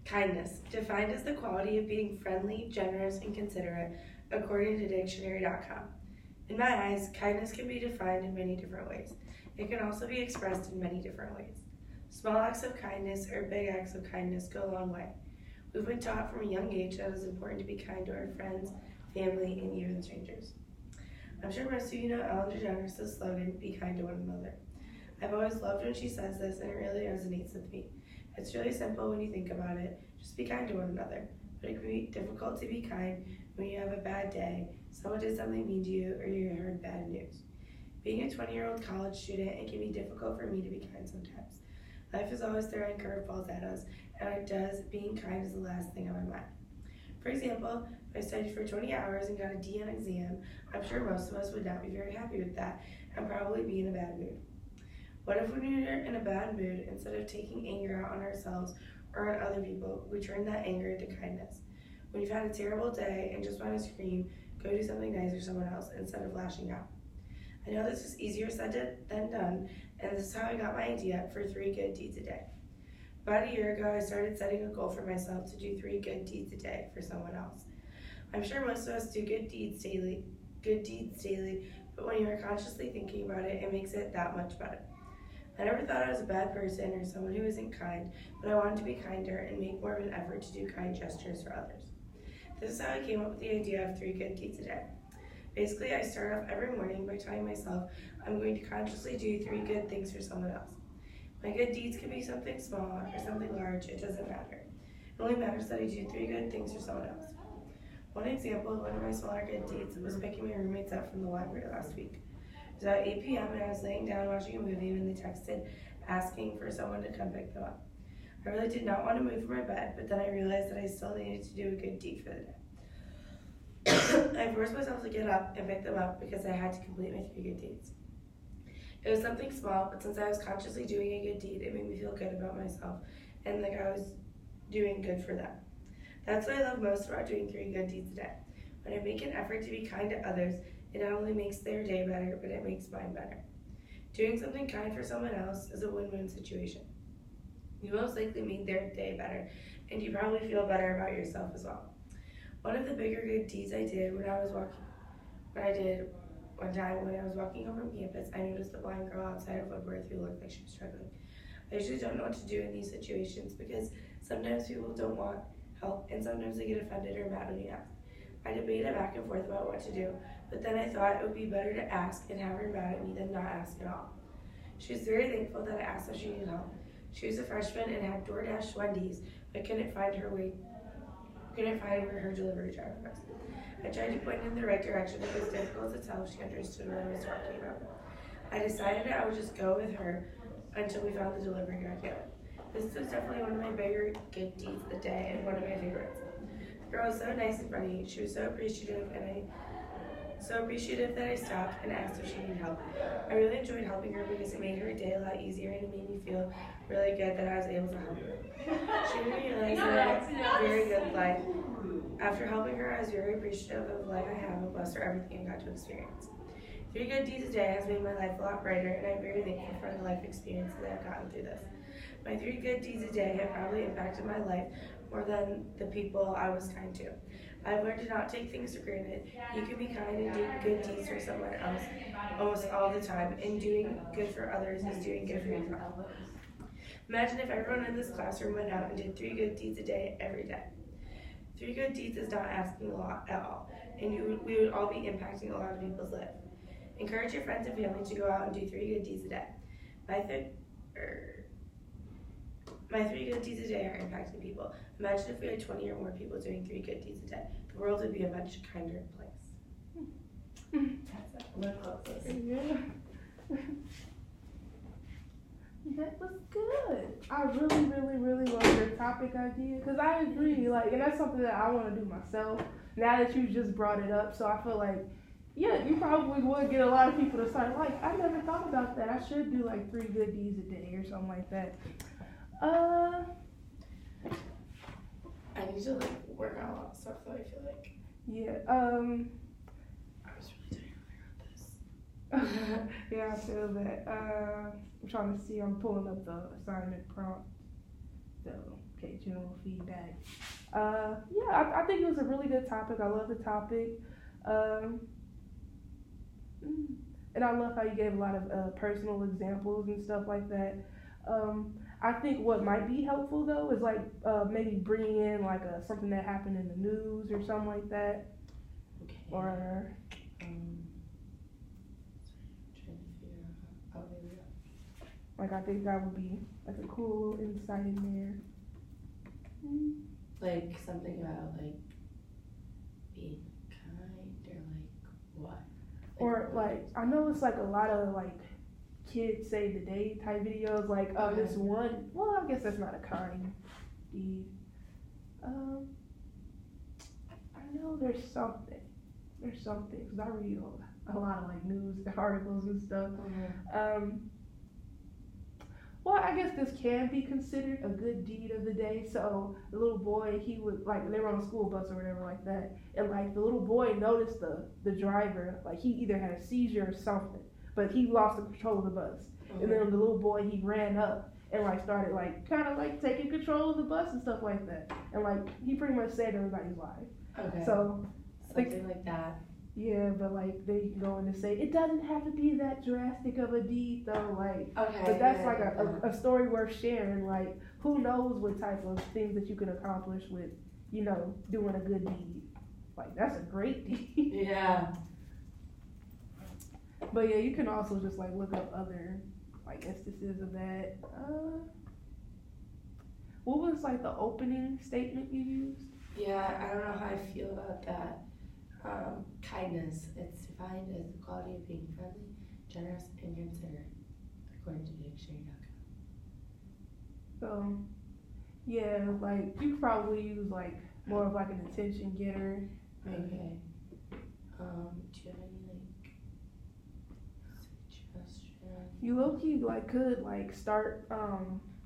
Kindness, defined as the quality of being friendly, generous, and considerate, according to dictionary.com. In my eyes, kindness can be defined in many different ways. It can also be expressed in many different ways. Small acts of kindness or big acts of kindness go a long way. We've been taught from a young age that it is important to be kind to our friends, family, and even strangers. I'm sure most of you know Ellen DeGeneres' slogan, be kind to one another. I've always loved when she says this, and it really resonates with me. It's really simple when you think about it. Just be kind to one another. But it can be difficult to be kind when you have a bad day, someone did something mean to you, or you heard bad news. Being a 20-year-old college student, it can be difficult for me to be kind sometimes. Life is always throwing curveballs at us, and it does, being kind is the last thing on my mind. For example, if I studied for 20 hours and got a D on an exam, I'm sure most of us would not be very happy with that and probably be in a bad mood. What if when we are in a bad mood, instead of taking anger out on ourselves or on other people, we turn that anger into kindness? When you've had a terrible day and just want to scream, go do something nice for someone else instead of lashing out. I know this is easier said than done, and this is how I got my idea for 3 good deeds a day. About a year ago, I started setting a goal for myself to do 3 good deeds a day for someone else. I'm sure most of us do good deeds daily, but when you are consciously thinking about it, it makes it that much better. I never thought I was a bad person or someone who isn't kind, but I wanted to be kinder and make more of an effort to do kind gestures for others. This is how I came up with the idea of 3 good deeds a day. Basically, I start off every morning by telling myself I'm going to consciously do 3 good things for someone else. My good deeds can be something small or something large, it doesn't matter. It only matters that I do 3 good things for someone else. One example of one of my smaller good deeds was picking my roommates up from the library last week. It was about 8 p.m. and I was laying down watching a movie when they texted asking for someone to come pick them up. I really did not want to move from my bed, but then I realized that I still needed to do a good deed for the day. I forced myself to get up and pick them up because I had to complete my 3 good deeds. It was something small, but since I was consciously doing a good deed, it made me feel good about myself and like I was doing good for them. That's what I love most about doing 3 good deeds a day. When I make an effort to be kind to others, it not only makes their day better, but it makes mine better. Doing something kind for someone else is a win-win situation. You most likely made their day better, and you probably feel better about yourself as well. One of the bigger good deeds I did one time when I was walking home from campus, I noticed a blind girl outside of Woodworth who looked like she was struggling. I usually don't know what to do in these situations because sometimes people don't want help, and sometimes they get offended or mad when you ask. I debated back and forth about what to do, but then I thought it would be better to ask and have her mad at me than not ask at all. She was very thankful that I asked if she needed help. She was a freshman and had DoorDash Wendy's, but couldn't find where her delivery driver was. I tried to point in the right direction, but it was difficult to tell if she understood what I was talking about. I decided I would just go with her until we found the delivery guy, Kayelah. This was definitely one of my bigger good deeds of the day and one of my favorites. The girl was so nice and funny. She was so appreciative that I stopped and asked if she needed help. I really enjoyed helping her because it made her day a lot easier and it made me feel really good that I was able to help her. She made me realize that I had a very good life. After helping her, I was very appreciative of the life I have and blessed for everything I got to experience. 3 good deeds a day has made my life a lot brighter, and I'm very thankful for the life experiences that I've gotten through this. My 3 good deeds a day have probably impacted my life more than the people I was kind to. I've learned to not take things for granted. You can be kind and do good deeds for someone else almost all the time, and doing good for others is doing good for yourself. Imagine if everyone in this classroom went out and did 3 good deeds a day every day. 3 good deeds is not asking a lot at all, and we would all be impacting a lot of people's lives. Encourage your friends and family to go out and do 3 good deeds a day. My 3 good deeds a day are impacting people. Imagine if we had 20 or more people doing 3 good deeds a day. The world would be a much kinder place. That's it. Yeah. That was good. I really, really, really love your topic idea because I agree. Like, and that's something that I want to do myself. Now that you just brought it up, so I feel like, yeah, you probably would get a lot of people to start. Like, I never thought about that. I should do like 3 good deeds a day or something like that. I need to like work on a lot of stuff that I feel like. Yeah. I was really tired of this. Yeah, I feel that. I'm trying to see. I'm pulling up the assignment prompt. So, okay, general feedback. I think it was a really good topic. I love the topic. And I love how you gave a lot of personal examples and stuff like that. I think what might be helpful though is like maybe bringing in like something that happened in the news or something like that. Okay. Or trying to figure out. Oh, there we go. like I think that would be like a cool little insight in there. Like something about like being kind or like what? Or like I know it's like a lot of like kids save the day type videos, like this one. Well, I guess that's not a kind deed. I know there's something. There's something because I read a lot of like news articles and stuff. Well, I guess this can be considered a good deed of the day. So the little boy, he would like they were on a school bus or whatever like that, and like the little boy noticed the driver, like he either had a seizure or something, but he lost the control of the bus. And then the little boy, he ran up and like started like kind of like taking control of the bus and stuff like that, and like he pretty much saved everybody's life. Okay. So something like that. Yeah, but like they go in to say it doesn't have to be that drastic of a deed though, like. Okay. But that's like a story worth sharing. Like who knows what type of things that you can accomplish with, you know, doing a good deed. Like that's a great deed. Yeah. But yeah, you can also just like look up other like instances of that. What was like the opening statement you used? Yeah, I don't know how I feel about that. Kindness. It's defined as the quality of being friendly, generous, and considerate, according to dictionary.com. So, yeah, like you probably use like more of like an attention getter. Okay. Do you have any like suggestions? You low-key like could like start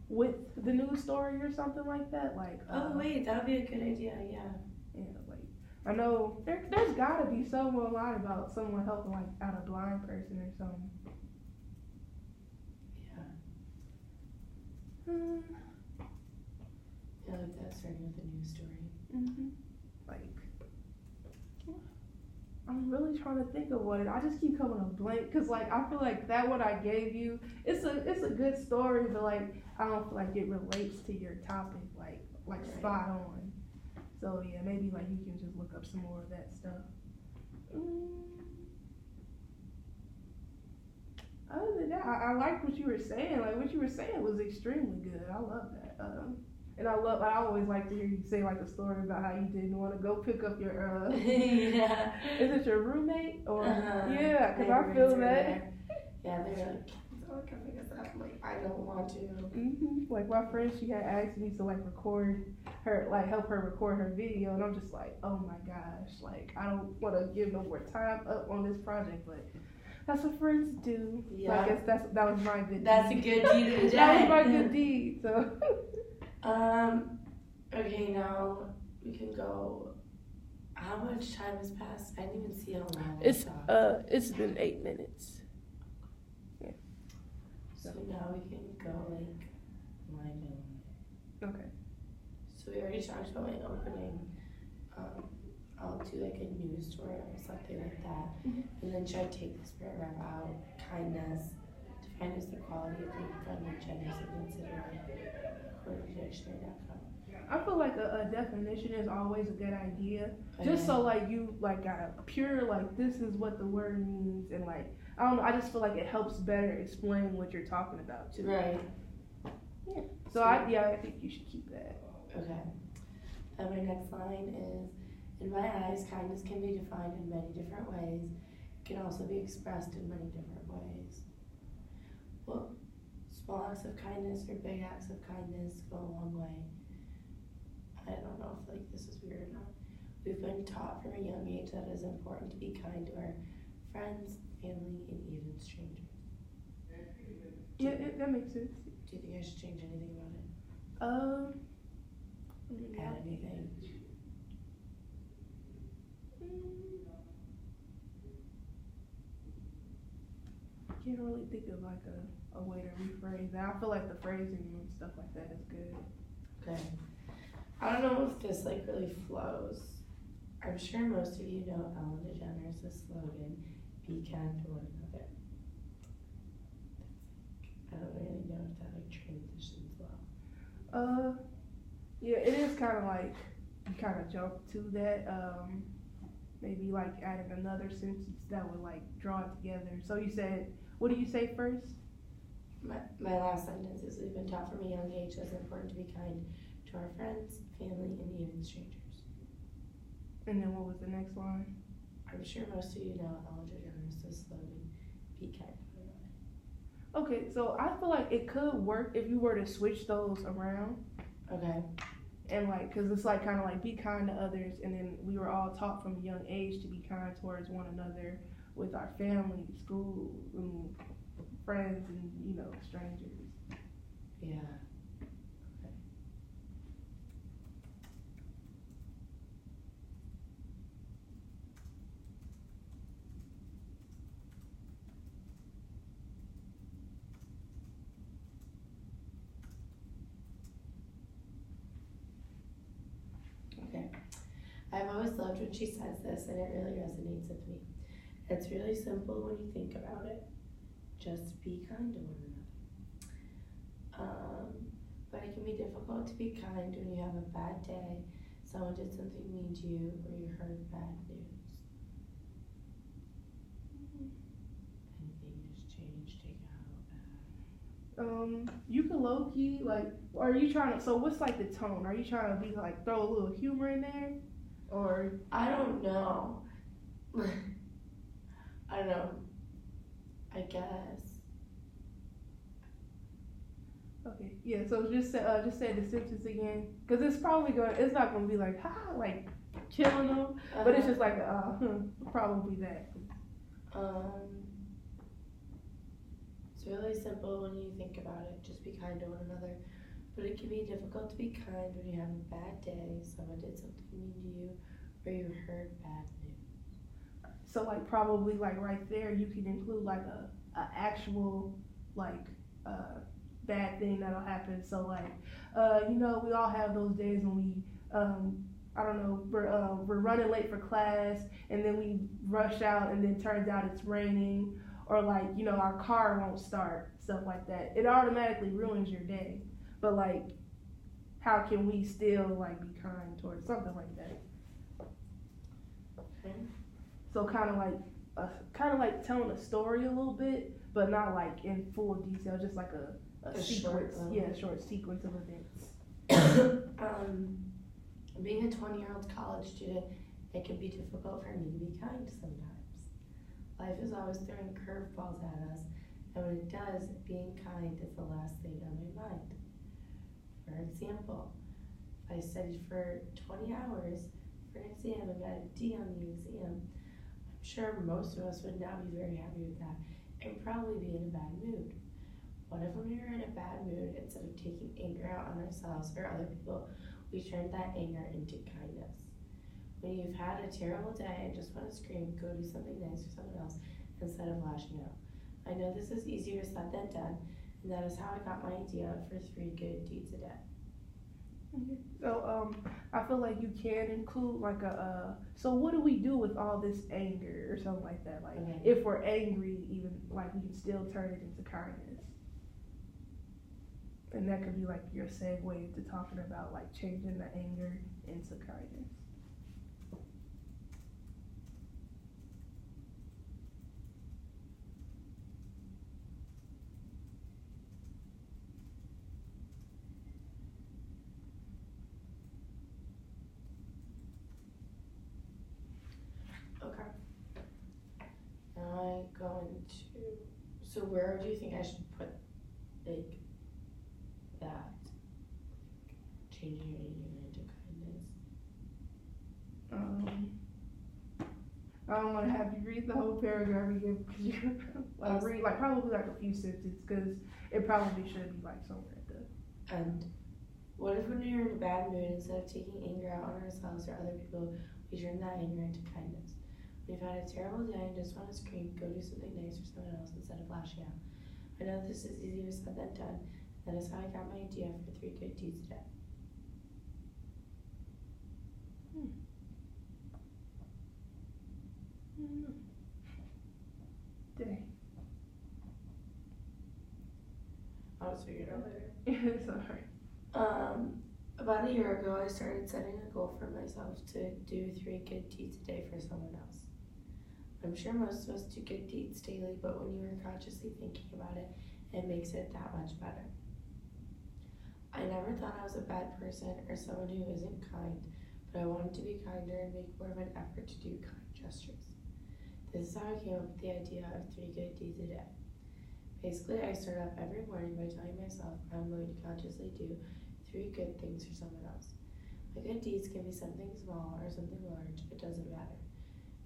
with the news story or something like that. Like oh wait, that would be a good idea. Yeah. Yeah, like I know there's gotta be somewhere online about someone helping like out a blind person or something. Yeah. I like that, starting with a news story. Like I'm really trying to think of one. I just keep coming up blank because like I feel like that one I gave you, it's a good story, but like I don't feel like it relates to your topic like spot on. So yeah, maybe like you can just look up some more of that stuff. Other than that, I like what you were saying. Like what you were saying was extremely good. I love that. And I always like to hear you say like a story about how you didn't want to go pick up your yeah. Is it your roommate or yeah? Because I feel that. Yeah, they're like, don't come pick us up. I'm like, I don't want to. Like my friend, she had asked me to like record her, like help her record her video, and I'm just like, oh my gosh, like I don't want to give no more time up on this project, but that's what friends do. Yeah. So I guess that was my good. That's deed. a good deed of the day. That was my good deed. So. Okay, now we can go. How much time has passed? I didn't even see how long. It's been 8 minutes. Yeah. So now we can go like wind down. Okay. So we already talked about my opening. I'll do like a news story or something like that, and then try to take this paragraph out. Kindness, defined as the quality of being friendly, generous, and considerate, according to dictionary.com. I feel like a definition is always a good idea, just so like you like got a pure like this is what the word means, and like I don't know, I just feel like it helps better explain what you're talking about too. Right. Yeah. So I think you should keep that. Okay. And my next line is, in my eyes, kindness can be defined in many different ways. It can also be expressed in many different ways. Well, small acts of kindness or big acts of kindness go a long way. I don't know if like this is weird or not. We've been taught from a young age that it is important to be kind to our friends, family, and even strangers. That makes sense. Do you think I should change anything about it? Add anything? Can't really think of like a way to rephrase that. I feel like the phrasing and stuff like that is good. Okay. I don't know if this like really flows. I'm sure most of you know Ellen DeGeneres' slogan, "Be kind to one another." I don't really know if that like transitions well. Yeah, it is kind of like you kind of jump to that. Maybe like adding another sentence that would like draw it together. So you said, what do you say first? My last sentence is we've been taught from a young age that it's important to be kind to our friends, family, and even strangers. And then what was the next line? I'm sure most of you know Ellen DeGeneres' slogan, "Be kind to one another." Okay, so I feel like it could work if you were to switch those around. Okay. And like, cause it's like kind of like be kind to others, and then we were all taught from a young age to be kind towards one another with our family, school, and friends, and strangers. Yeah. Okay. I've always loved when she says this, and it really resonates with me. It's really simple when you think about it. Just be kind to one another. But it can be difficult to be kind when you have a bad day, someone did something mean to you, or you heard bad news. Anything just changed, take out. You can low key like, are you trying to? So what's like the tone? Are you trying to be like throw a little humor in there, or? I don't know. I don't know. I guess. Okay, yeah. So just say the sentence again, cause it's probably it's not gonna be like like killing them, but it's just like probably that. It's really simple when you think about it. Just be kind to one another. But it can be difficult to be kind when you have a bad day, someone did something mean to you, or you heard bad news. So like probably like right there, you can include like a actual like bad thing that'll happen. So like we all have those days when we I don't know, we're running late for class, and then we rush out, and then turns out it's raining, or like our car won't start, stuff like that. It automatically ruins your day. But like, how can we still like be kind towards something like that? Okay. So kind of like telling a story a little bit, but not like in full detail, just like a sequence, short sequence of events. Being a 20-year-old college student, it can be difficult for me to be kind sometimes. Life is always throwing curveballs at us, and when it does, being kind is the last thing on my mind. For example, if I studied for 20 hours for an exam and got a D on the exam, I'm sure most of us would not be very happy with that and probably be in a bad mood. What if when we were in a bad mood, instead of taking anger out on ourselves or other people, we turned that anger into kindness? When you've had a terrible day and just want to scream, go do something nice for someone else instead of lashing out. I know this is easier said than done, and that is how I got my idea for 3 good deeds a day. Okay. So I feel like you can include like so what do we do with all this anger or something like that? Like if we're angry, even like we can still turn it into kindness. And that could be like your segue to talking about like changing the anger into kindness. Okay. Now I'm going to. So where do you think I should put like that? Changing your anger into kindness. I don't want to have you read the whole paragraph again because you read like probably like a few sentences because it probably should be like somewhere at the end. What if when you're in a bad mood, instead of taking anger out on ourselves or other people, we turn that anger into kindness? When you've had a terrible day and just want to scream, go do something nice for someone else instead of lashing out. I know this is easier said than done. That is how I got my idea for 3 good deeds a day. figure it out later. It's alright. About a year ago, I started setting a goal for myself to do 3 good deeds a day for someone else. I'm sure most of us do good deeds daily, but when you are consciously thinking about it, it makes it that much better. I never thought I was a bad person or someone who isn't kind, but I wanted to be kinder and make more of an effort to do kind gestures. This is how I came up with the idea of 3 good deeds a day. Basically, I start off every morning by telling myself I'm going to consciously do 3 good things for someone else. My good deeds can be something small or something large, it doesn't matter.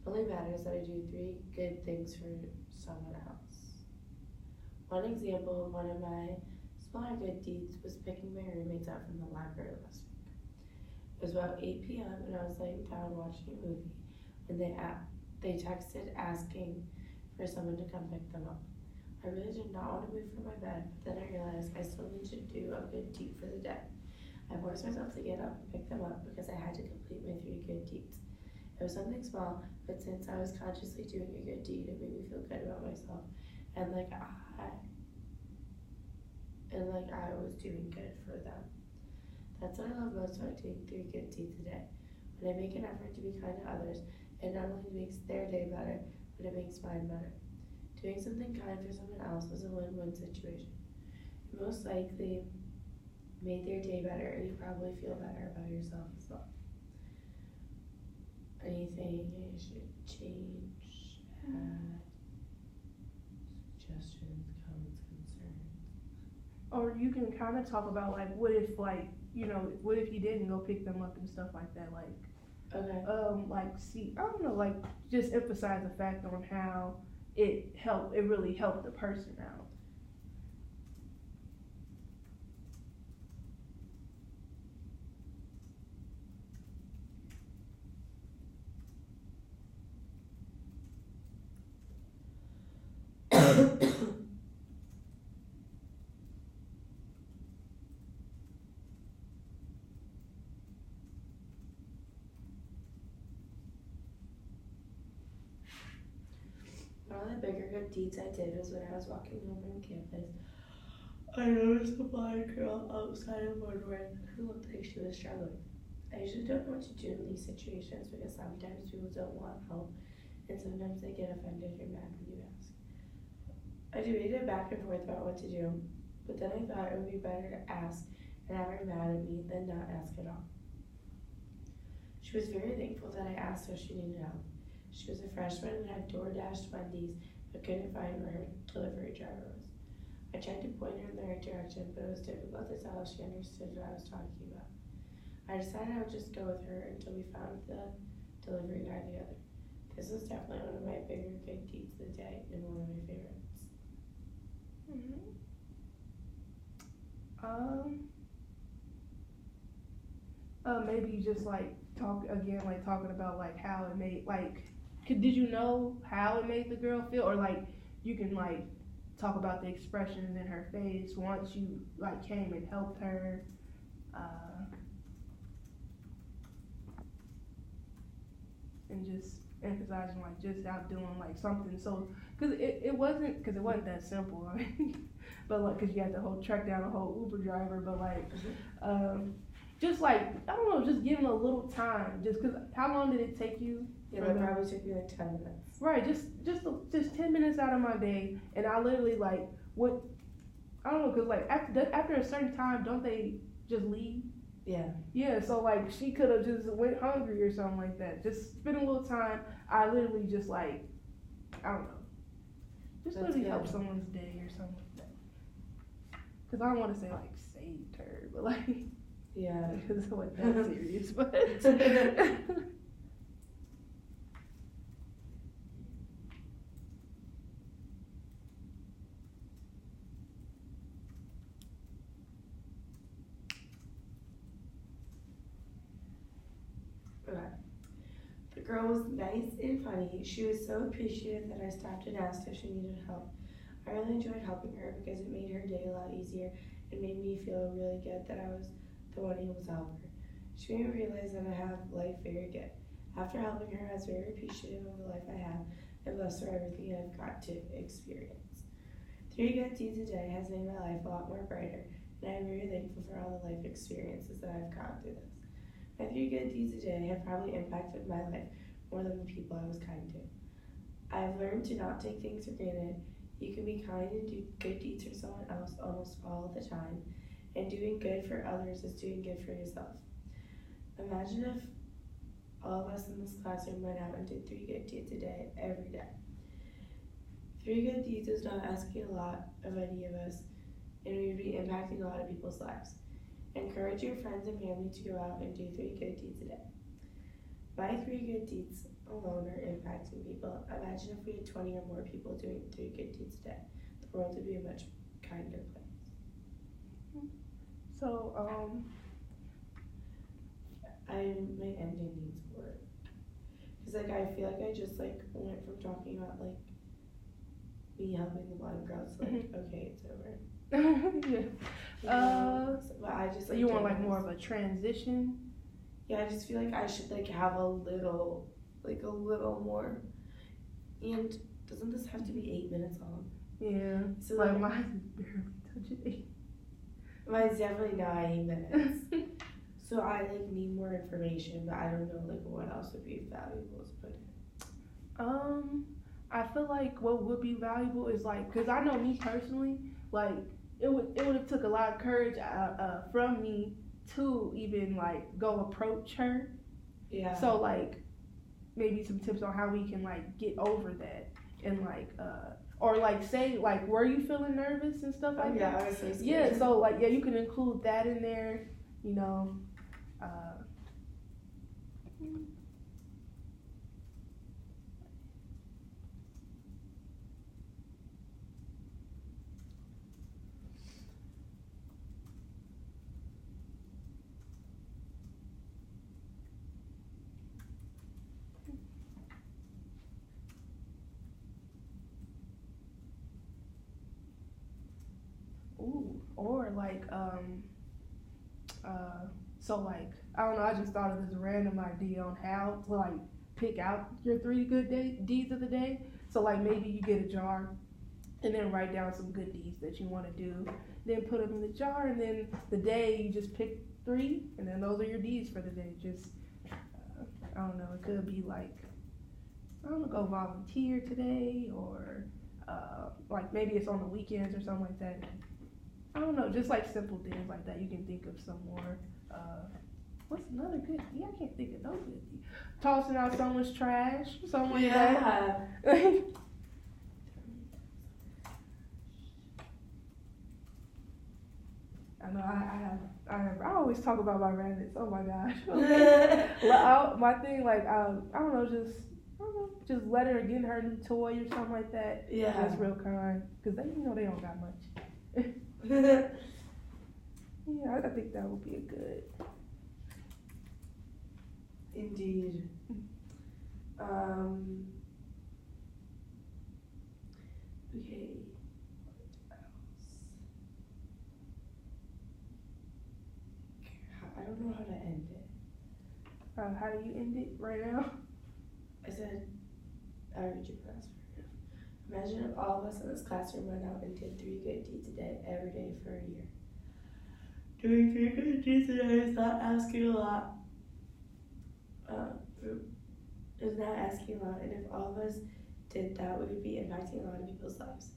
It only matters that I do 3 good things for someone else. One example of one of my smaller good deeds was picking my roommates up from the library last week. It was about 8 p.m. and I was laying down watching a movie when they texted asking for someone to come pick them up. I really did not want to move from my bed, but then I realized I still need to do a good deed for the day. I forced myself to get up and pick them up because I had to complete my 3 good deeds. It was something small, but since I was consciously doing a good deed, it made me feel good about myself and like I was doing good for them. That's what I love most about doing 3 good deeds a day. When I make an effort to be kind to others, it not only makes their day better, but it makes mine better. Doing something kind for someone else was a win-win situation. You most likely made their day better, and you probably feel better about yourself as well. Anything I should change, add, suggestions, comments, concerns? Or you can kind of talk about like what if you didn't go pick them up and stuff like that, like I don't know, like just emphasize the fact on how it really helped the person out. One of the bigger good deeds I did was when I was walking home from campus. I noticed a blind girl outside of Woodward who looked like she was struggling. I usually don't know what to do in these situations because sometimes people don't want help and sometimes they get offended or mad when you ask. I debated back and forth about what to do, but then I thought it would be better to ask and have her mad at me than not ask at all. She was very thankful that I asked her if she needed help. She was a freshman and had DoorDashed Wendy's, but couldn't find where her delivery driver was. I tried to point her in the right direction, but it was difficult to tell if she understood what I was talking about. I decided I would just go with her until we found the delivery guy together. This was definitely one of my bigger good deeds of the day and one of my favorites. Maybe you just like talking about like how it made did you know how it made the girl feel, or like you can like talk about the expressions in her face once you like came and helped her, and just emphasizing like just out doing like something, so because it wasn't that simple. I mean, but like because you had to track down a whole Uber driver, but like just like I don't know, just giving a little time, just because how long did it take you? Yeah, it probably took me like 10 minutes. Right, just 10 minutes out of my day, and I literally like what I don't know, cause like after a certain time, don't they just leave? Yeah. Yeah, so like she could have just went hungry or something like that. Just spend a little time. I literally just like I don't know, just That's literally good. help someone's day or something like that. Cause I don't want to say like saved her, but like yeah, because it wasn't that serious, but. The girl was nice and funny. She was so appreciative that I stopped and asked if she needed help. I really enjoyed helping her because it made her day a lot easier and made me feel really good that I was the one able to help her. She made me realize that I have life very good. After helping her, I was very appreciative of the life I have and blessed for everything I've got to experience. 3 good deeds a day has made my life a lot more brighter, and I am very thankful for all the life experiences that I've gone through this. My 3 good deeds a day have probably impacted my life more than the people I was kind to. I have learned to not take things for granted. You can be kind and do good deeds for someone else almost all the time, and doing good for others is doing good for yourself. Imagine if all of us in this classroom went out and did 3 good deeds a day every day. 3 good deeds is not asking a lot of any of us, and we would be impacting a lot of people's lives. Encourage your friends and family to go out and do 3 good deeds a day. My 3 good deeds alone are impacting people. Imagine if we had 20 or more people doing 3 good deeds a day. The world would be a much kinder place. So, my ending needs work. Because, I feel like I just, went from talking about, me helping the blind girls to, okay, it's over. yeah. But I just, you want, more of a transition? Yeah, I just feel like I should, have a little more. And doesn't this have to be 8 minutes long? Yeah. So, mine's barely touching 8. Mine's definitely not 8 minutes. So I need more information, but I don't know what else would be valuable to put in. I feel like what would be valuable is because I know me personally, it would have took a lot of courage from me to even go approach her. Yeah. So maybe some tips on how we can get over that and or say were you feeling nervous and stuff like that? Yeah, I was so scared. Yeah, so you can include that in there, or I don't know, I just thought of this random idea on how to pick out your 3 good deeds of the day. So maybe you get a jar and then write down some good deeds that you want to do, then put them in the jar, and then the day you just pick 3, and then those are your deeds for the day. Just I don't know, it could be I don't know, go volunteer today, or maybe it's on the weekends or something like that. I don't know, just simple things like that. You can think of some more. What's another good deed? I can't think of no good deed. Tossing out someone's trash, something like that. I know I always talk about my rabbits. Oh my gosh. My thing, I don't know, just let her get her new toy or something like that. Yeah. That's real kind, because they don't got much. Yeah, I think that would be a good. Indeed. Okay. What else? I don't know how to end it. How do you end it right now? I said, I'll read your class paragraph. Imagine if all of us in this classroom went out and did 3 good deeds a day, every day for a year. Doing 3 good deeds a day is not asking a lot. And if all of us did that, we would be impacting a lot of people's lives.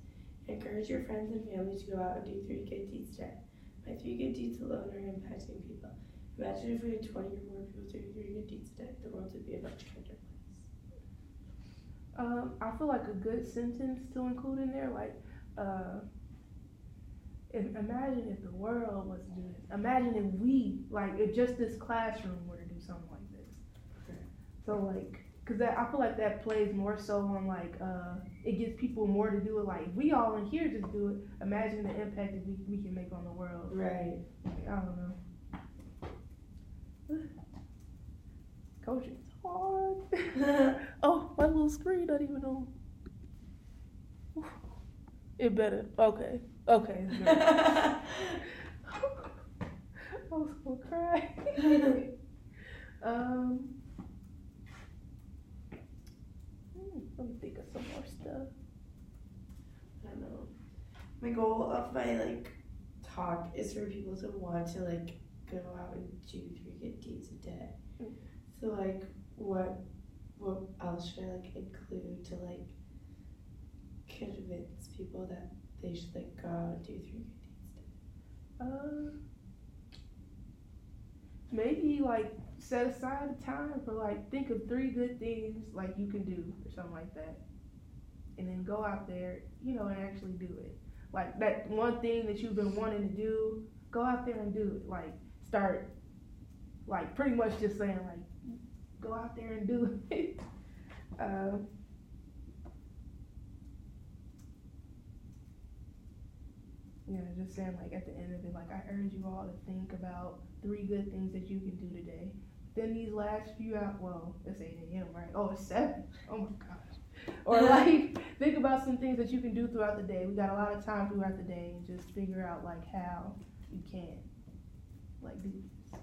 Encourage your friends and family to go out and do 3 good deeds today. My 3 good deeds alone are impacting people. Imagine if we had 20 or more people doing 3 good deeds today, the world would be a much kinder place. I feel like a good sentence to include in there, imagine if the world was to do this. Imagine if we, if just this classroom were to do something like this. Okay. So, because I feel like that plays more so on, it gives people more to do it. If we all in here just do it, imagine the impact that we can make on the world. Right. I don't know. Coaching's hard. Oh, my little screen not even on. It better. Okay. Okay. It's good. I was gonna cry. Let me think of some more stuff. I don't know. my goal of my talk is for people to want to go out and do 3 good deeds a day. So what else should I include to convince people that they should go out and do 3 good deeds a day? Maybe set aside a time for think of 3 good things you can do or something like that, and then go out there, and actually do it. That one thing that you've been wanting to do, go out there and do it. Start pretty much just saying go out there and do it. Just saying at the end of it, I urge you all to think about 3 good things that you can do today. Then these last few hours, well, it's 8 a.m., right? Oh, it's 7. Oh my gosh. Or think about some things that you can do throughout the day. We got a lot of time throughout the day, and just figure out how you can do this.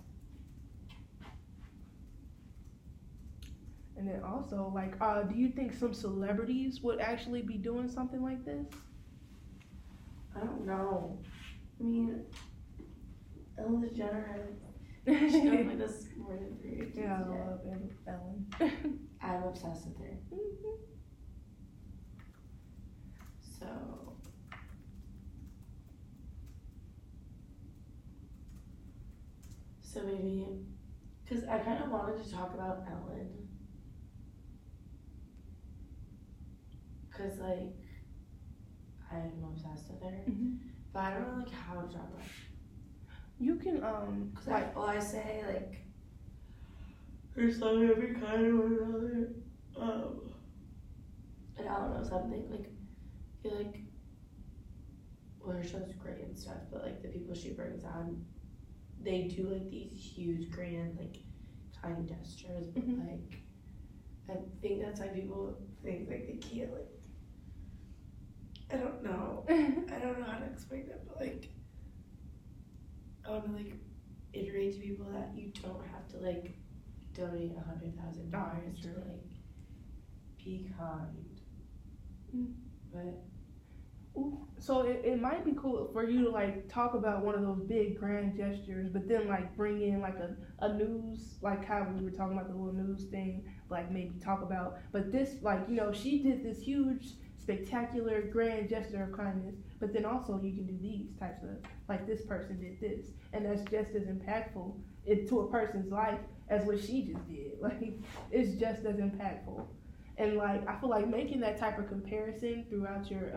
And then also do you think some celebrities would actually be doing something like this? I don't know. I mean, Ellen DeGeneres, she does this more than 3 good deeds a day. Yeah, I love Ellen. I'm obsessed with her. Mm-hmm. So maybe, because I kind of wanted to talk about Ellen, because I'm obsessed with her, Mm-hmm. but I don't know how to talk about her. You can because I say her song every kind of one another, and I don't know something well, her show's great and stuff, but the people she brings on, they do these huge grand kind gestures, but Mm-hmm. I think that's why people think they can't I don't know. I don't know how to explain that, but I want to iterate to people that you don't have to donate $100,000 to be kind. Mm. But so it might be cool for you to talk about one of those big grand gestures, but then bring in a news, how we were talking about the little news thing, maybe talk about, but this she did this huge spectacular grand gesture of kindness, but then also you can do these types of this person did this, and that's just as impactful to a person's life as what she just did. It's just as impactful. And I feel making that type of comparison throughout your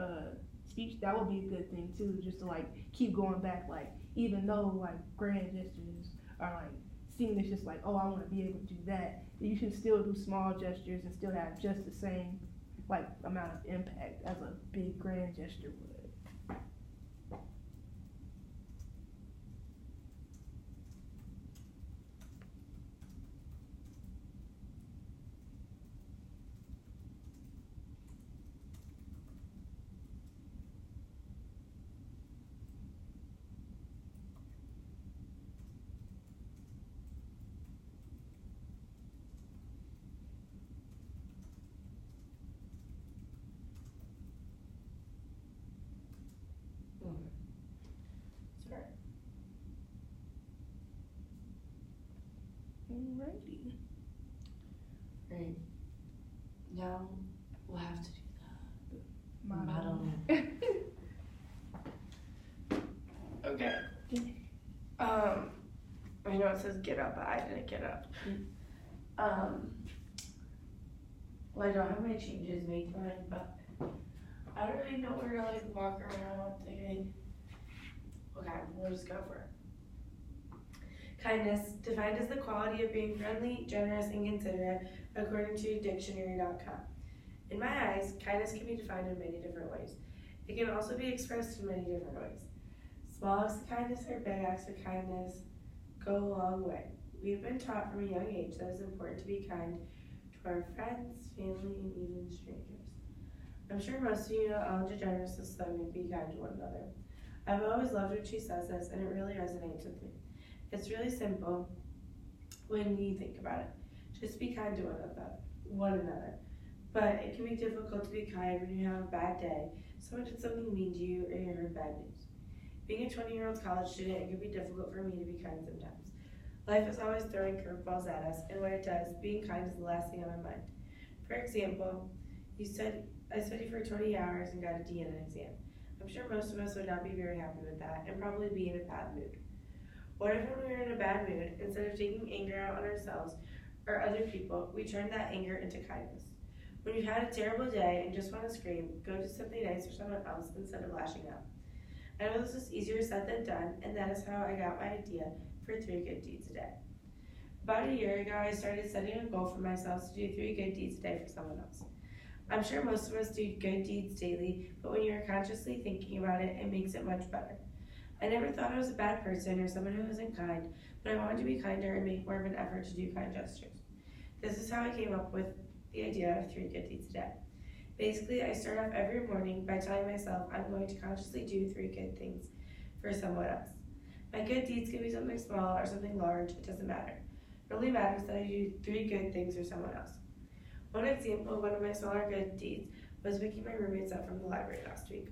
speech, that would be a good thing too, just to keep going back, even though grand gestures are seen as just oh, I want to be able to do that, you can still do small gestures and still have just the same amount of impact as a big grand gesture would. sorry. Alrighty. Right. Now we'll have to do the Model. Okay. I know it says get up, but I didn't get up. Well, I don't have my changes made mine, but I don't really know where to walk around thinking. Okay, we'll just go for it. Kindness, defined as the quality of being friendly, generous, and considerate, according to dictionary.com. In my eyes, kindness can be defined in many different ways. It can also be expressed in many different ways. Small acts of kindness or big acts of kindness go a long way. We've been taught from a young age that it's important to be kind to our friends, family, and even strangers. I'm sure most of you know Ellen DeGeneres' slogan, be kind to one another. I've always loved when she says this, and it really resonates with me. It's really simple when you think about it. Just be kind to one another. But it can be difficult to be kind when you have a bad day, someone did something mean to you, or you heard bad news. Being a 20-year-old college student, it can be difficult for me to be kind sometimes. Life is always throwing curveballs at us, and when it does, being kind is the last thing on my mind. For example, I studied for 20 hours and got a D in an exam. I'm sure most of us would not be very happy with that and probably be in a bad mood. What if when we were in a bad mood, instead of taking anger out on ourselves or other people, we turn that anger into kindness? When you've had a terrible day and just want to scream, go do something nice for someone else instead of lashing out. I know this is easier said than done, and that is how I got my idea for 3 good deeds a day. About a year ago, I started setting a goal for myself to do 3 good deeds a day for someone else. I'm sure most of us do good deeds daily, but when you're consciously thinking about it, it makes it much better. I never thought I was a bad person or someone who wasn't kind, but I wanted to be kinder and make more of an effort to do kind gestures. This is how I came up with the idea of 3 good deeds a day. Basically, I start off every morning by telling myself I'm going to consciously do 3 good things for someone else. My good deeds can be something small or something large, it doesn't matter. It only matters that I do 3 good things for someone else. One example of one of my smaller good deeds was picking my roommates up from the library last week.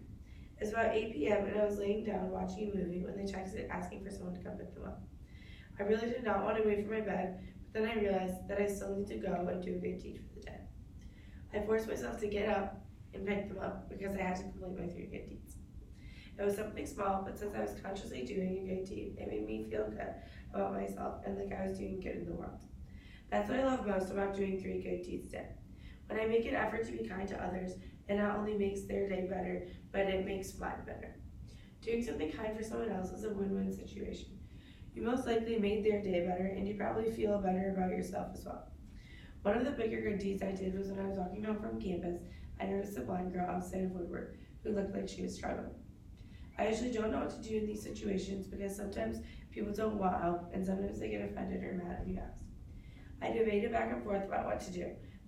It was about 8 p.m. and I was laying down watching a movie when they texted asking for someone to come pick them up. I really did not want to wait for my bed, but then I realized that I still need to go and do a good deed for the day. I forced myself to get up and pick them up because I had to complete my 3 good deeds. It was something small, but since I was consciously doing a good deed, it made me feel good about myself and like I was doing good in the world. That's what I love most about doing 3 good deeds a day. When I make an effort to be kind to others, it not only makes their day better, but it makes mine better. Doing something kind for someone else is a win-win situation. You most likely made their day better, and you probably feel better about yourself as well. One of the bigger good deeds I did was when I was walking home from campus, I noticed a blind girl outside of Woodward who looked like she was struggling. I usually don't know what to do in these situations because sometimes people don't want help, and sometimes they get offended or mad if you ask. I debated back and forth about what to do,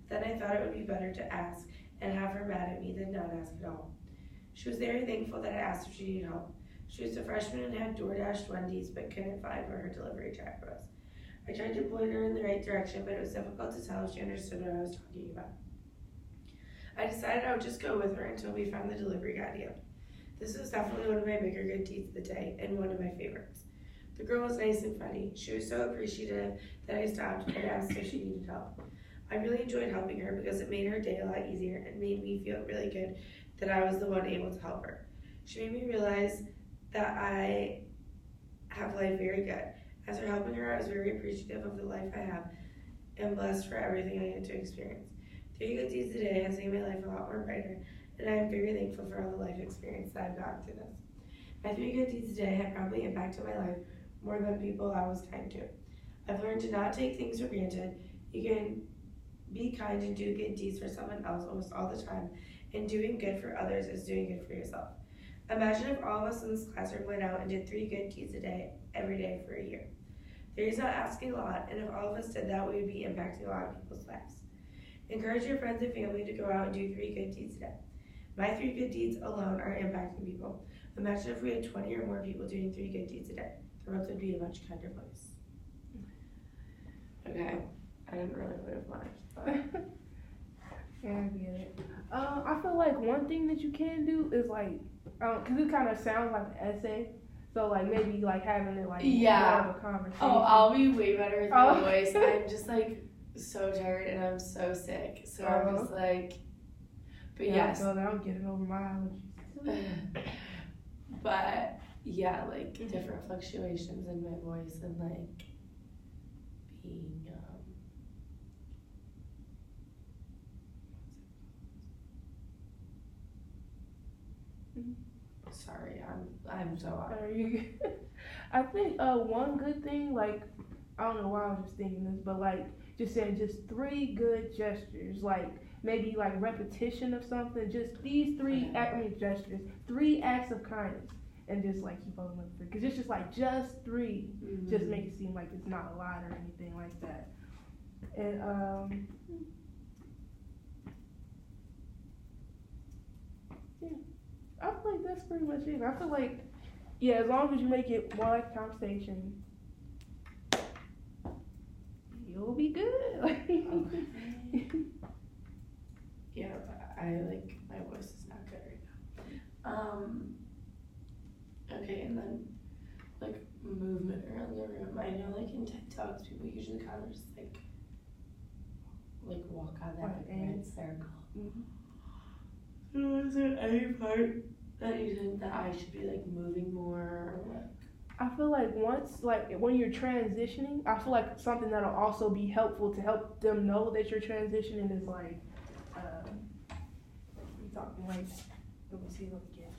but then I thought it would be better to ask and have her mad at me than not ask at all. She was very thankful that I asked if she needed help. She was a freshman and had DoorDashed Wendy's but couldn't find where her delivery track was. I tried to point her in the right direction, but it was difficult to tell if she understood what I was talking about. I decided I would just go with her until we found the delivery guy deal. This was definitely one of my bigger good deeds of the day and one of my favorites. The girl was nice and funny. She was so appreciative that I stopped and asked if she needed help. I really enjoyed helping her because it made her day a lot easier and made me feel really good that I was the one able to help her. She made me realize that I have life very good. After helping her, I was very appreciative of the life I have and blessed for everything I get to experience. 3 good deeds today has made my life a lot more brighter, and I am very thankful for all the life experience that I've gotten through this. My 3 good deeds today have probably impacted my life more than people I was kind to. I've learned to not take things for granted. You can be kind and do good deeds for someone else almost all the time, and doing good for others is doing good for yourself. Imagine if all of us in this classroom went out and did 3 good deeds a day, every day for a year. 3 is not asking a lot, and if all of us did that, we would be impacting a lot of people's lives. Encourage your friends and family to go out and do 3 good deeds a day. My 3 good deeds alone are impacting people. Imagine if we had 20 or more people doing 3 good deeds a day. The world would be a much kinder place. Okay, I didn't really move much, but... Yeah, I get it. I feel like one thing that you can do is like, cause it kind of sounds like an essay, so like maybe like having it like more of a conversation. Oh, I'll be way better with my voice. I'm just like so tired and I'm so sick, so I'm just like, but yeah, yes. So I'm getting over my allergies. But yeah, like different fluctuations in my voice and like being sorry, I'm so sorry. I think one good thing, like I don't know why I was just thinking this, but like just saying just 3 good gestures, like maybe like repetition of something, just these 3 gestures, 3 acts of kindness, and just like keep on looking for, because it's just like just 3, just make it seem like it's not a lot or anything like that. And yeah, I feel like that's pretty much it. I feel like, yeah, as long as you make it more like a conversation, you'll be good. okay. Yeah, I like, my voice is not good right now. most people usually kind of just like walk on that Like red circle. Mm-hmm. So is there any part that you think that I should be like moving more or what? I feel like when you're transitioning, I feel like something that'll also be helpful to help them know that you're transitioning is like, we talking like, let me see, let me get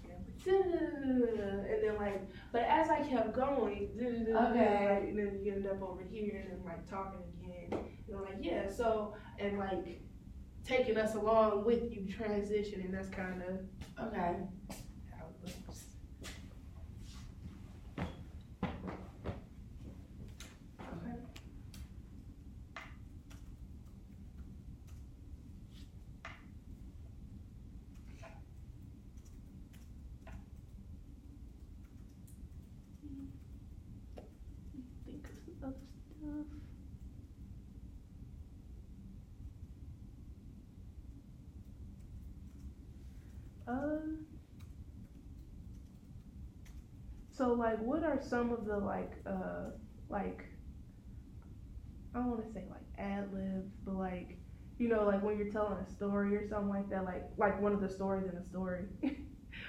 here, and then like, but as I kept going, Okay. and then you end up over here and then like talking again, and I'm like, yeah, so, and like taking us along with you transitioning, that's kind of Okay. how it looks. Think of some other stuff. So like, what are some of the like I don't want to say like ad libs, but like, you know, like when you're telling a story or something like that, like one of the stories in a story,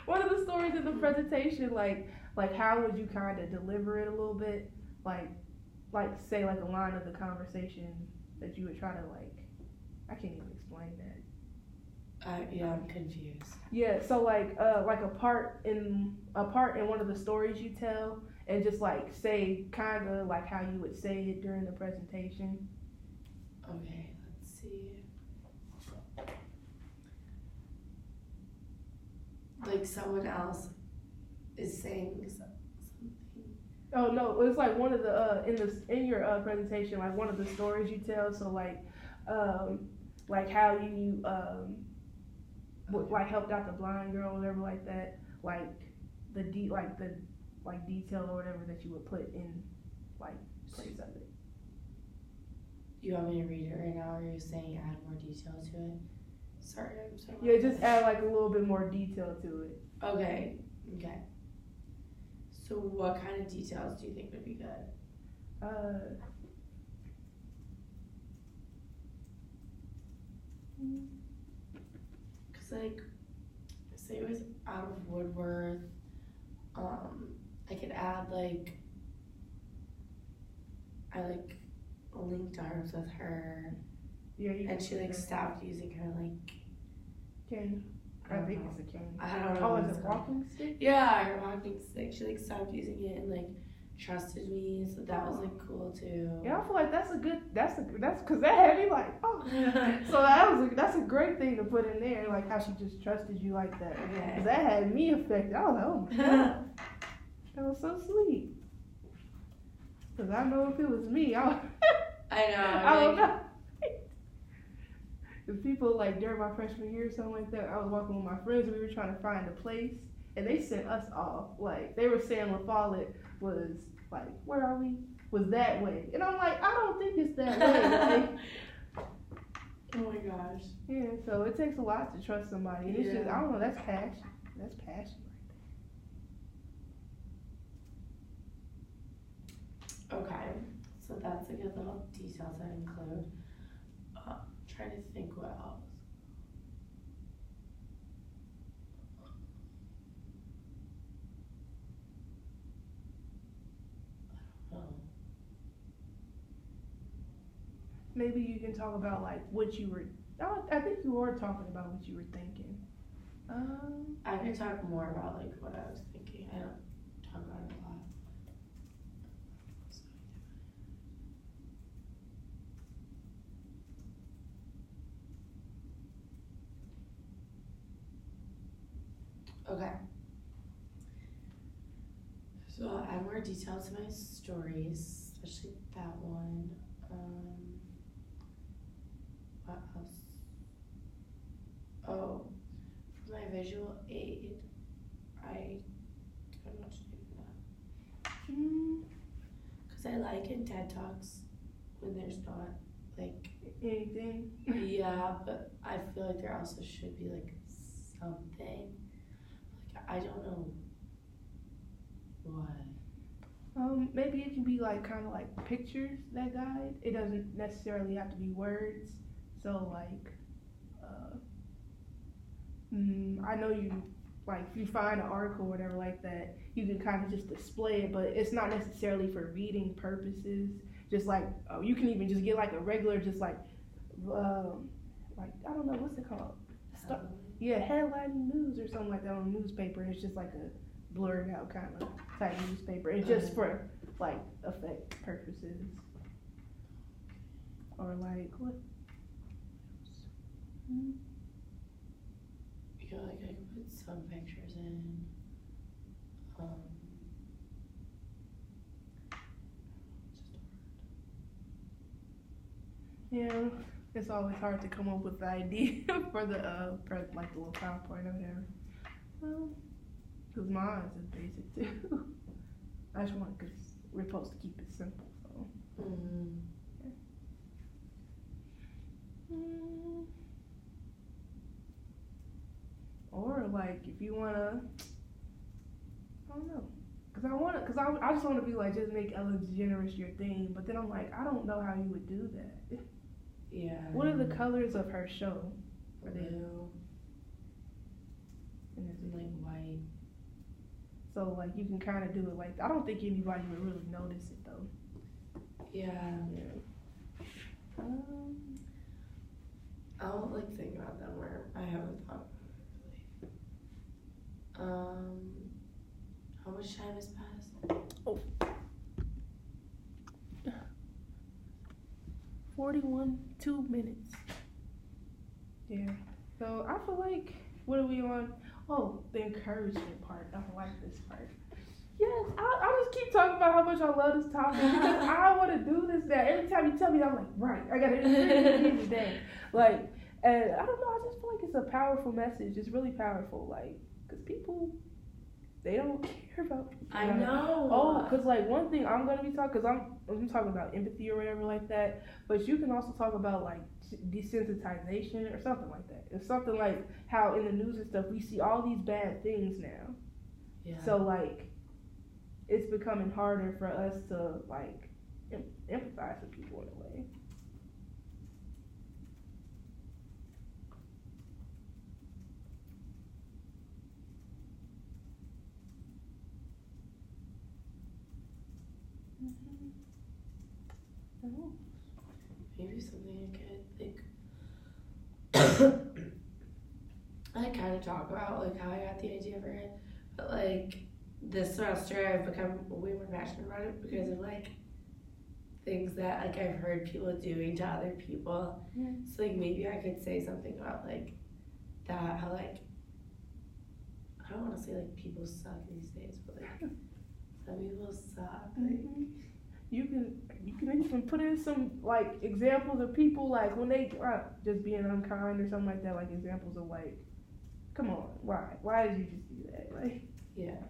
one of the stories in the presentation, like how would you kind of deliver it a little bit, like say like a line of the conversation that you would try to like, I can't even explain that. Yeah, I'm confused. Yeah, so like a part in one of the stories you tell, and just like say kind of like how you would say it during the presentation. Okay, let's see. Like someone else is saying something. Oh no, it's like one of the in your presentation, like one of the stories you tell. So like how you like helped out the blind girl or whatever like that, like the detail or whatever that you would put in like place of it. You want me to read it right now, or are you saying add more detail to it? Sorry, I'm so. Yeah, just add like a little bit more detail to it. Okay. So what kind of details do you think would be good? Cause like, say it was out of Woodworth, I could add like, I like linked arms with her. Yeah, and she like stopped using her like cane. I think it's a cane. I don't know. Oh, is it walking stick? Yeah, her walking stick. She like stopped using it and like trusted me, so that was like cool too. Yeah, I feel like that's because that had me like, oh. So that's a great thing to put in there, like how she just trusted you like that. Okay. 'Cause that had me affected. I was like, oh my god, that was so sweet. Because I know if it was me, I don't know. If people like during my freshman year or something like that, I was walking with my friends and we were trying to find a place, and they sent us off. Like they were saying La Follette was like, where are we? Was that way, and I'm like, I don't think it's that way. Like, oh my gosh. Yeah, so it takes a lot to trust somebody. And it's just, I don't know, that's passion. That's passion right there. Okay, so that's a good little detail to include. Trying to think what else. I don't know. Maybe you can talk about like what you were. I think you were talking about what you were thinking. I can talk more about like what I was thinking. I don't talk about it a lot. Okay. So I'll add more detail to my stories, especially that one. What else? Oh, for my visual aid, I don't know what to do with that. Because I like in TED Talks when there's not like anything. Yeah, but I feel like there also should be like something. Like I don't know what. Maybe it can be like kind of like pictures that guide. It doesn't necessarily have to be words. So like, I know you like if you find an article or whatever like that, you can kind of just display it, but it's not necessarily for reading purposes. Just like you can even just get like a regular, just like I don't know what's it called. Headline news or something like that on a newspaper. And it's just like a blurred out kind of type newspaper. It's just for like effect purposes. Or like what? Yeah, like I can put some pictures in. Yeah, it's always hard to come up with the idea for the for like the little PowerPoint or whatever. Cause mine is basic too. I just want, cause we're supposed to keep it simple, so. Or like if you wanna, I don't know, cause I just wanna be like just make Ellen DeGeneres your theme, but then I'm like I don't know how you would do that. Yeah. What are the colors of her show? Blue. And like white. So like you can kind of do it like I don't think anybody would really notice it though. Yeah. I'll like think about them where I haven't thought really. How much time has passed? Oh. 2 minutes. Yeah. So I feel like what are we on? Oh, the encouragement part. I like this part. Yes, I just keep talking about how much I love this topic because I want to do this. That every time you tell me, I'm like, right, I got to do it today. Like, and I don't know. I just feel like it's a powerful message. It's really powerful. Like, because people, they don't care about people. I know. Oh, because like one thing I'm gonna be talking, because I'm talking about empathy or whatever like that. But you can also talk about like desensitization or something like that. It's something like how in the news and stuff we see all these bad things now. Yeah. So like, it's becoming harder for us to like empathize with people in a way. Oh. Maybe something I could like I kind of talk about like how I got the idea for it, but like this semester I've become way more passionate about it because of like things that like I've heard people doing to other people. Yeah. So like maybe I could say something about like that, how like I don't want to say like people suck these days, but like some people suck. Like you can even put in some like examples of people like when they just being unkind or something like that, like examples of like, come on, why did you just do that? Like, yeah.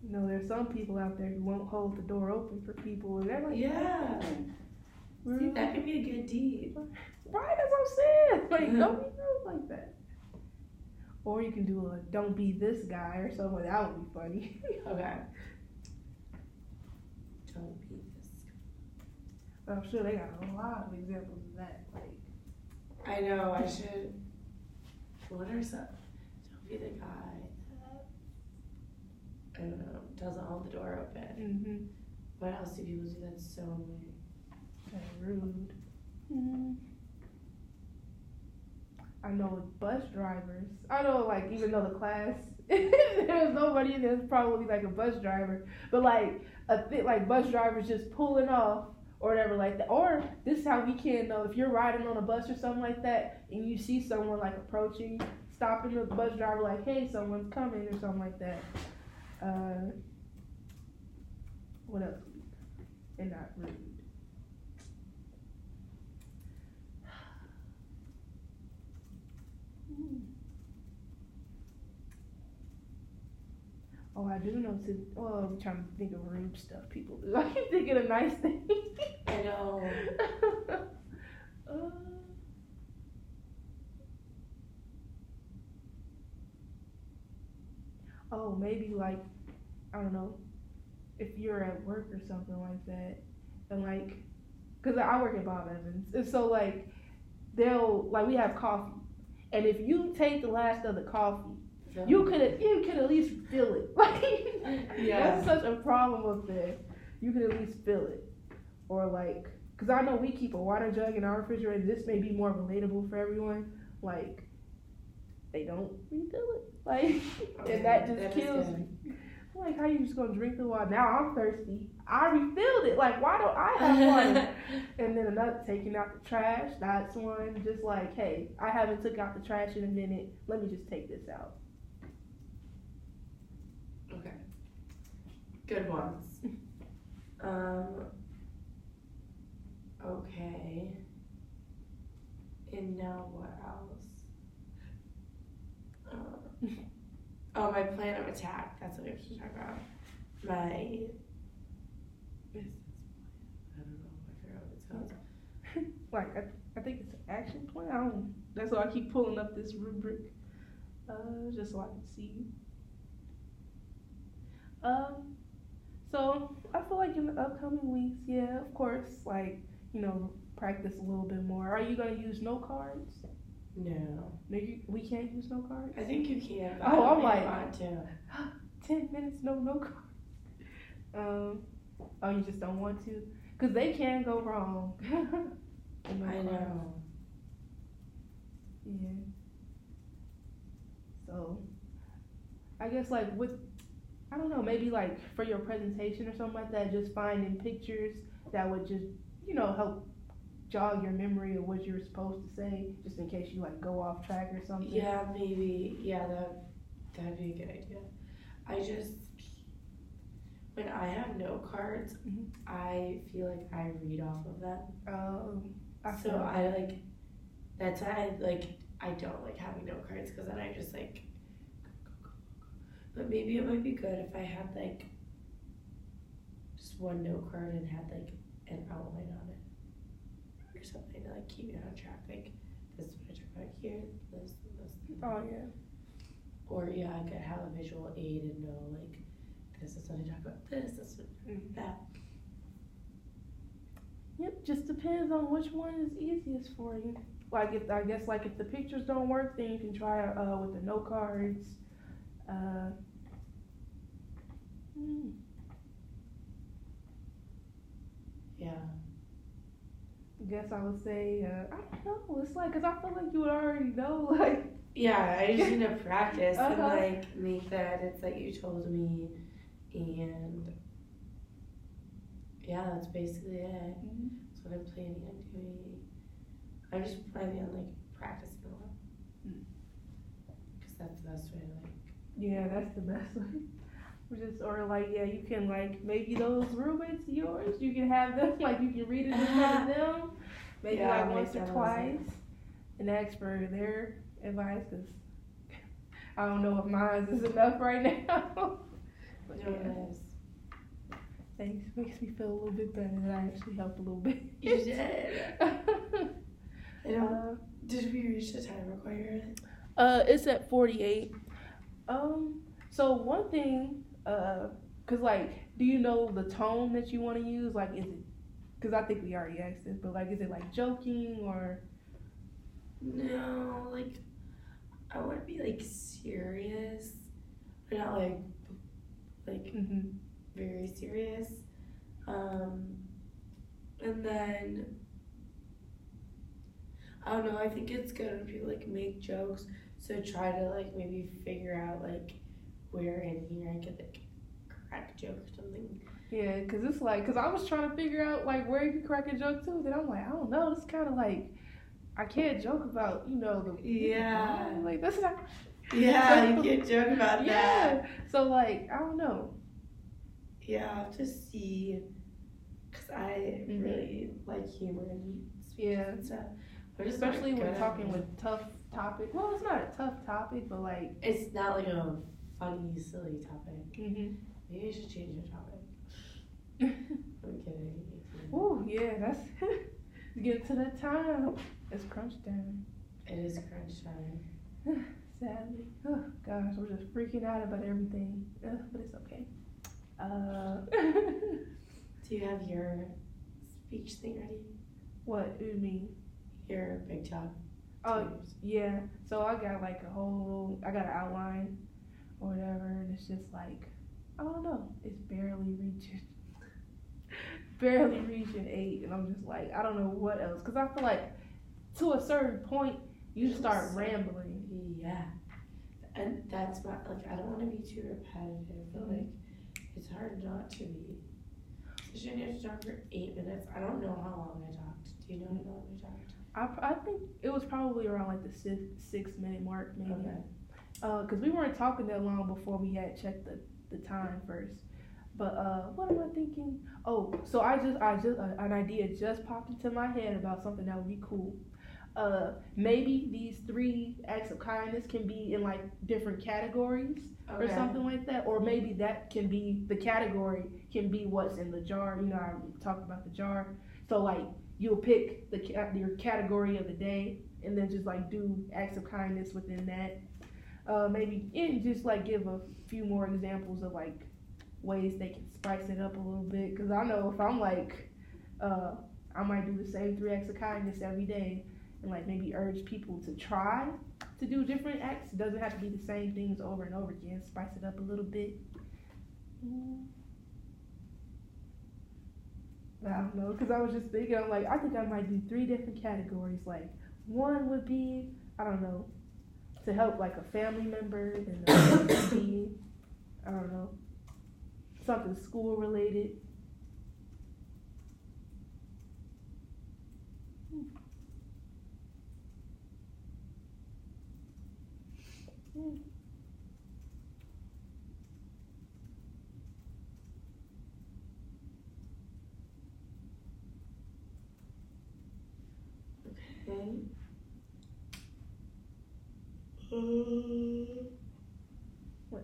You know, there's some people out there who won't hold the door open for people, and they're like, yeah. See, that could be a good deed. Right, that's what I'm saying. Like, don't be rude like that. Or you can do a don't be this guy or something. That would be funny. Okay. Don't be this guy. I'm sure they got a lot of examples of that. Like, I know, I should. What are some? Don't be the guy that, I don't know, doesn't hold the door open. What else do people do that's so annoying? Kind of rude. I know with bus drivers, I know like even though the class there's nobody in there that's probably like a bus driver, but like like bus drivers just pulling off or whatever like that. Or this is how we can know if you're riding on a bus or something like that and you see someone like approaching, stopping the bus driver like, hey, someone's coming or something like that. What else? And not rude. Oh, I do know too. Oh, I'm trying to think of rude stuff people do. I keep thinking of nice things. I know. Oh, oh, maybe like, I don't know, if you're at work or something like that, and like, cause I work at Bob Evans, and so like, we have coffee, and if you take the last of the coffee, you could at least feel it. Like, that's such a problem up there. You could at least feel it, or like, cause I know we keep a water jug in our refrigerator. This may be more relatable for everyone. Like, they don't refill it. Like, and that just kills me. Like, how you just gonna drink the water? Now I'm thirsty. I refilled it. Like, why don't I have water? And then another, taking out the trash. That's one. Just like, hey, I haven't took out the trash in a minute. Let me just take this out. Okay. Good ones. Okay. And now what else? Oh, my plan of attack. That's what we have to talk about. My business plan. I don't know. I forgot what it's called. Like, I think it's an action plan. That's why I keep pulling up this rubric. Just so I can see. So I feel like in the upcoming weeks, yeah, of course, like, practice a little bit more. Are you gonna use no cards? No. We can't use no cards? I think you can. But I'm like, want to. 10 minutes, no cards. Oh, you just don't want to? Because they can go wrong. I know. Yeah. So, I guess like I don't know, maybe like for your presentation or something like that, just finding pictures that would just, help jog your memory of what you were supposed to say, just in case you like go off track or something. Yeah, maybe. Yeah, that'd be a good idea. When I have note cards, I feel like I read off of them. That's why I don't like having note cards, because then I just like go. But maybe it might be good if I had like just one note card and had like an outline on it or something to like keep me on track. Like, this is what I talk about here, this. Oh yeah. Or yeah, I could have a visual aid and know like, this is what I talk about, this is what that. Yep, just depends on which one is easiest for you. Like, if the pictures don't work, then you can try with the note cards. Yeah. I guess I would say, I don't know. It's like, because I feel like you would already know, like. Yeah, I just need to practice and like make the edits that you told me, and yeah, that's basically it. That's what I'm planning on doing. I'm just planning on like practicing a lot, because that's the best way to like. Yeah, that's the best way. You can like, maybe those roommates of yours, you can have them, like you can read it in front of them, maybe like once or twice, and ask for their advice, because I don't know if mine is enough right now. But thanks, makes me feel a little bit better that I actually helped a little bit. You did. Did we reach the time requirement? It's at 48. So one thing, cause like, do you know the tone that you want to use? Like, is it? Cause I think we already asked this, but like, is it like joking or? No, like, I want to be like serious, but not like very serious. And then I don't know. I think it's good when people like make jokes. So try to like maybe figure out like where in here I could like crack a joke or something. Yeah, cause it's like, cause I was trying to figure out like where you could crack a joke too. Then I'm like, I don't know. It's kind of like, I can't joke about, like that's not. Yeah, you can't joke about that. Yeah. So like, I don't know. Yeah, I'll have to see, cause I really like humor and speech and stuff. Especially when talking with tough topic. Well, it's not a tough topic, but like, it's not like a funny, silly topic. Maybe I should change the topic. I'm kidding. Oh yeah, that's get to that time. It's crunch time. It is crunch time. Sadly. Oh, gosh, we're just freaking out about everything. But it's okay. Do you have your speech thing ready? What do you mean? Your big talk. Oh, yeah. So I got like I got an outline or whatever, and it's just like, I don't know. It's barely reaching 8, and I'm just like, I don't know what else. Because I feel like to a certain point, you start rambling. Yeah. And that's my, like, I don't want to be too repetitive, but like, it's hard not to be. So shouldn't you have to talk for 8 minutes? I don't know how long I talked. Do you know how long we talked? I think it was probably around like the 6-minute mark, maybe. Okay. Because we weren't talking that long before we had checked the time first. But what am I thinking? Oh, so I just an idea just popped into my head about something that would be cool. Maybe these 3 acts of kindness can be in like different categories or something like that, or maybe that can be the category can be what's in the jar. You know, I talked about the jar. So like you'll pick your category of the day, and then just like do acts of kindness within that. Maybe and just like give a few more examples of like ways they can spice it up a little bit. Because I know if I'm like, I might do the same 3 acts of kindness every day, and like maybe urge people to try to do different acts. It doesn't have to be the same things over and over again. Spice it up a little bit. I don't know, because I was just thinking, I'm like, I think I might do 3 different categories. Like, one would be, I don't know, to help like a family member, and the other would be, I don't know, something school related. Okay. What?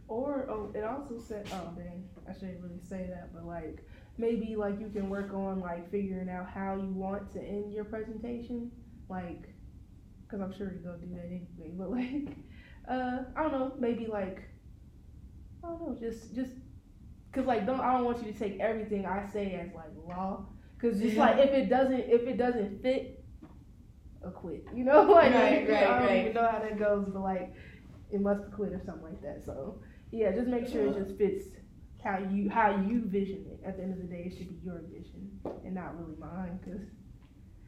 Or, it also said, oh dang, I shouldn't really say that, but like, maybe like you can work on like figuring out how you want to end your presentation, like, because I'm sure you're gonna do that anyway, but like, I don't know, maybe like, I don't know, just, because like, I don't want you to take everything I say as like law, because just like, if it doesn't fit, quit, you know, like, I don't even know how that goes, but like, it must quit or something like that, so. Yeah, just make sure it just fits how you vision it. At the end of the day, it should be your vision and not really mine. Cause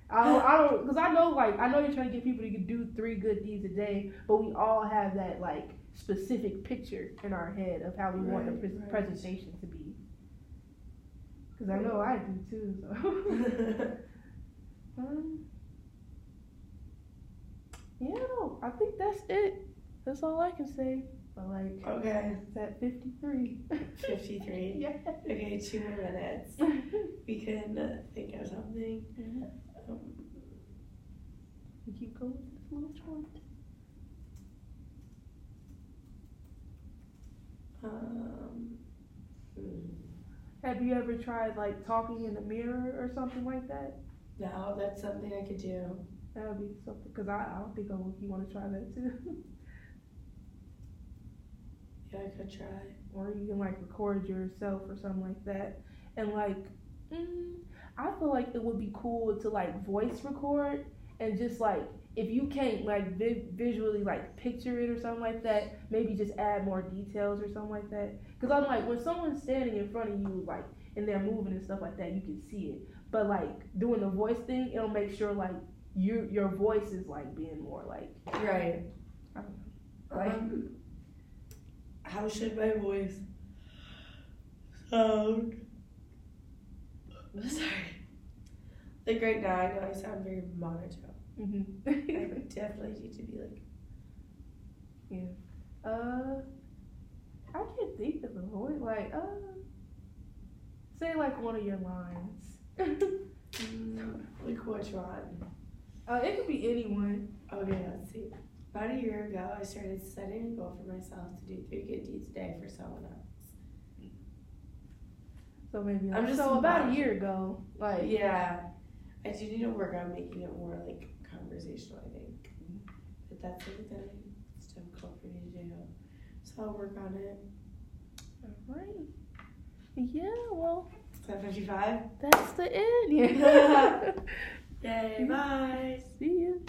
I know you're trying to get people to do 3 good deeds a day, but we all have that like specific picture in our head of how we want the presentation to be. Cause I know I do too. So. Yeah, no, I think that's it. That's all I can say. But like, okay, it's at 53. 53. Yeah. Okay, 2 more minutes. We can think of something. We keep going with this little chart. Have you ever tried like talking in the mirror or something like that? No, that's something I could do. That would be something, because I don't think you want to try that too. Yeah, I could try. Or you can like record yourself or something like that. And like, I feel like it would be cool to like voice record, and just like, if you can't like visually like picture it or something like that, maybe just add more details or something like that. Because I'm like, when someone's standing in front of you, like, and they're moving and stuff like that, you can see it. But like doing the voice thing, it'll make sure like your voice is like being more like, right. I don't know. Like, how should my voice sound? Sorry. Like right now, I know I sound very monotone. I definitely need to be like. Yeah. I can't think of a voice. Like, say like one of your lines. Like which one? It could be anyone. Okay, let's see. About a year ago, I started setting a goal for myself to do 3 good deeds a day for someone else. So maybe I'm just about a year ago, like yeah, I do need to work on making it more like conversational. I think, but that's something that it's difficult for me to do. So I'll work on it. All right. Yeah. Well. 7:55. That's the end. Yeah. Yay. Bye. See you.